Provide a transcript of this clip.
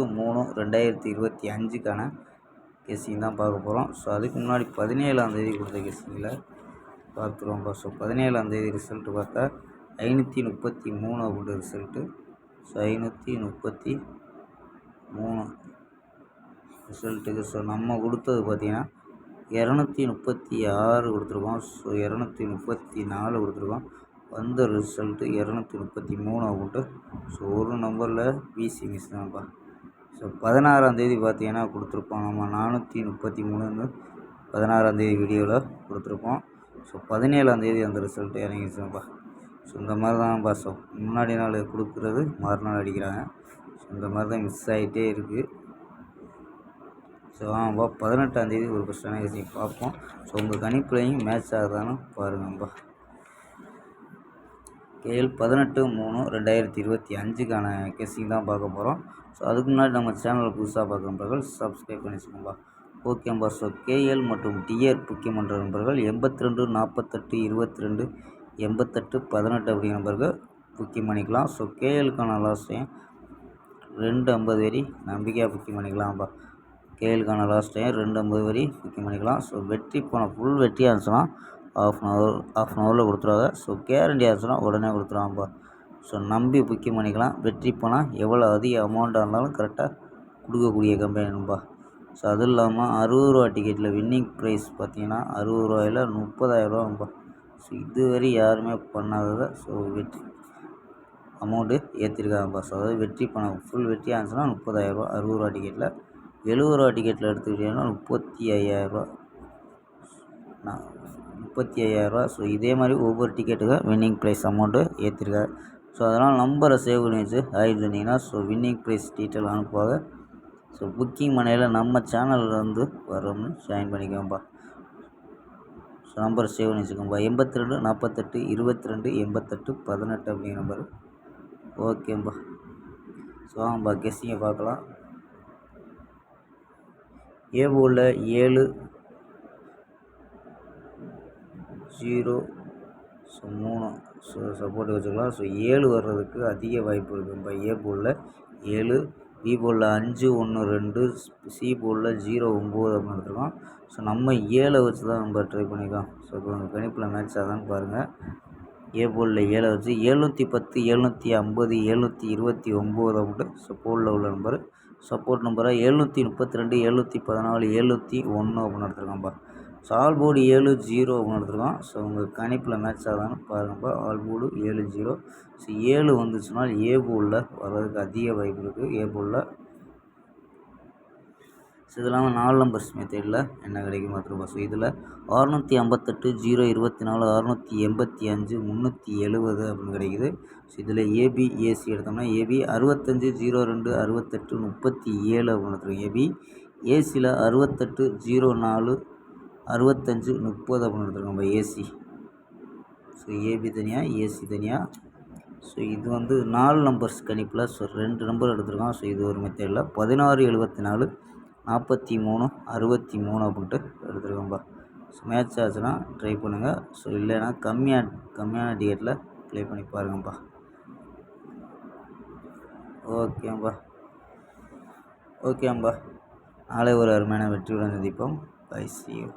18/3/2025க்கான guessing தான் பார்க்க போகிறோம். ஸோ அதுக்கு முன்னாடி 17ஆம் தேதி கொடுத்த கெஸ்ஸிங்கில் பார்த்துருவோம்ப்பா. ஸோ 17ஆம் தேதி ரிசல்ட்டு பார்த்தா 533 அப்படின்ற ரிசல்ட்டு. ஸோ 533 ரிசல்ட்டுக்கு ஸோ நம்ம கொடுத்தது பார்த்திங்கன்னா 236 கொடுத்துருக்கோம். ஸோ 234 கொடுத்துருக்கோம். வந்த ரிசல்ட்டு 233 அப்படின்ட்டு. ஸோ ஒரு நம்பரில் பிசி மிஸ் தான்ப்பா. ஸோ 16ஆம் தேதி பார்த்தீங்கன்னா கொடுத்துருப்போம். நம்ம 433 16ஆம் தேதி வீடியோவில் கொடுத்துருப்போம். ஸோ 17ஆம் தேதி அந்த ரிசல்ட்டு இறங்கிடுச்சுப்பா. ஸோ இந்த மாதிரி தான்ப்பா. ஸோ முன்னாடி நாள் கொடுக்குறது மறுநாள் அடிக்கிறாங்க. ஸோ இந்த மாதிரி தான் மிஸ் ஆகிட்டே இருக்குது. ஸோ ஆமாப்பா 18ஆம் தேதி ஒரு ஃபஸ்ட்டான கெஸ்ஸிங் பார்ப்போம். ஸோ உங்கள் கணிப்புலையும் மேட்ச் ஆகுதான்னு பாருங்கப்பா. கேஎல் 18/3/2025க்கான கெஸ்ஸிங் தான் பார்க்க போகிறோம். ஸோ அதுக்கு முன்னாடி நம்ம சேனலை புதுசாக பார்க்குற நண்பர்கள் சப்ஸ்கிரைப் பண்ணி வச்சுக்கோம்பா. ஓகேம்பா. ஸோ கேஎல் மற்றும் டிஆர் முக்கியம் பண்ணுற நண்பர்கள் 82 48 22 88 18 அப்படிங்கிற நம்பருக்கு புக்கிங் பண்ணிக்கலாம். ஸோ கேஎலுக்கான லாஸ்ட் டைம் 250 வரி நம்பிக்கையாக புக்கிங் பண்ணிக்கலாம்ப்பா. கேஎலுக்கான லாஸ்ட் டைம் 250 வரி புக்கிங் பண்ணிக்கலாம். ஸோ வெற்றி போன ஃபுல் வெற்றியாக இருந்துச்சுன்னா ஆஃப் அன் ஹவரில் கொடுத்துருவாங்க. ஸோ கேரண்டியாக இருந்துச்சுன்னா உடனே கொடுத்துருவாங்கப்பா. ஸோ நம்பி புக்கிங் பண்ணிக்கலாம். வெற்றி போனால் எவ்வளோ அதிக அமௌண்ட்டாக இருந்தாலும் கரெக்டாக கொடுக்கக்கூடிய கம்பெனிப்பா. ஸோ அதுவும் இல்லாமல் 60 ரூபா டிக்கெட்டில் வின்னிங் ப்ரைஸ் பார்த்தீங்கன்னா 60 ரூபாயில் 30,000 ரூபாப்பா. ஸோ இதுவரை யாருமே பண்ணாததை ஸோ வெற்றி அமௌண்ட்டு ஏற்றிருக்காங்கப்பா. ஸோ அதாவது வெற்றி பணம் ஃபுல் வெற்றியாக இருந்துச்சுன்னா 30,000 ரூபா 60 ரூபா டிக்கெட்டில். 70 ரூபா டிக்கெட்டில் எடுத்துக்கிட்டிங்கன்னா 35,000 ரூபா 35,000 ரூபா. ஸோ இதே மாதிரி ஒவ்வொரு டிக்கெட்டுக்கும் வின்னிங் ப்ரைஸ் அமௌண்ட்டு ஏற்றிருக்காரு. ஸோ அதனால் நம்பரை சேவ் பண்ணி வச்சு ஆகிட்டு இருந்தீங்கன்னா ஸோ வின்னிங் ப்ரைஸ் டீட்டெயில் அனுப்புவாங்க. ஸோ புக்கிங் மனையில் நம்ம சேனலில் வந்து வரோம்னு ஜாயின் பண்ணிக்கோம்பா. ஸோ நம்பரை சேவ் பண்ணி வச்சுக்கோம்பா. 82 48 22 88 18 அப்படிங்கிற நம்பரு. ஓகேம்பா. ஸோ ஆமாம்பா கெஸ்ஸிங்கை பார்க்கலாம். ஏபோவில் 7 0 ஸோ 3 ஸோ சப்போர்ட் வச்சுக்கலாம். ஸோ 7 வர்றதுக்கு அதிக வாய்ப்பு இருக்குதுப்பா. ஏ போலில் 7, பி போலில் 5 1 2, சி போலில் 0 9 அப்படின்னு எடுத்துருக்கோம். ஸோ நம்ம 7 வச்சு தான் நம்ம ட்ரை பண்ணிக்கலாம். ஸோ இப்போ உங்கள் கணிப்பில் மேட்ச் ஆகுதான்னு பாருங்கள். ஏ போலில் 7 வச்சு 710 750 729 அப்படின்ட்டு ஸோ போலில் உள்ள நம்பர். சப்போர்ட் நம்பராக 732 714 701 அப்படின்னு எடுத்துருக்கோம்ப்பா. ஸோ ஆல் போர்டு 7 0 அப்படின்னு எடுத்துருக்கோம். ஸோ உங்கள் கணிப்பில் மேட்ச் ஆகுதான்னு பாருங்கப்பா. All board 7 0. ஸோ 7 வந்துச்சுன்னா ஏ போலில் வர்றதுக்கு அதிக வாய்ப்பு இருக்குது. ஏ போலில் ஸோ இது இல்லாமல் 4 நம்பர்ஸ் மெத்தடில் என்ன கிடைக்கும் பார்த்துருப்போம். ஸோ இதில் 658 0 24 685 370 அப்படின்னு கிடைக்குது. ஸோ இதில் ஏபி ஏசி எடுத்தோம்னா ஏபி 65 02 68 37 அப்படின்னு எடுத்துருக்கோம். ஏபி ஏசியில் 68 04 65 30 அப்படின்னு எடுத்துருக்கோம் நம்ம ஏசி. ஸோ ஏபி தனியாக ஏசி தனியாக. ஸோ இது வந்து 4 நம்பர்ஸ் கணிப்பில் ஸோ 2 நம்பர் எடுத்துருக்கோம். ஸோ இது ஒரு மெத்தடில் 16 74 43 63 அப்படின்ட்டு எடுத்துருக்கோம்ப்பா. ஸோ மேட்ச் ஆச்சுன்னா ட்ரை பண்ணுங்கள். ஸோ இல்லைன்னா கம்மியான டிக்கெட்டில் ப்ளே பண்ணி பாருங்கப்பா. ஓகேம்பா. நாளை ஒரு அருமையான வெற்றியுடன் சந்திப்போம். Bye, see you.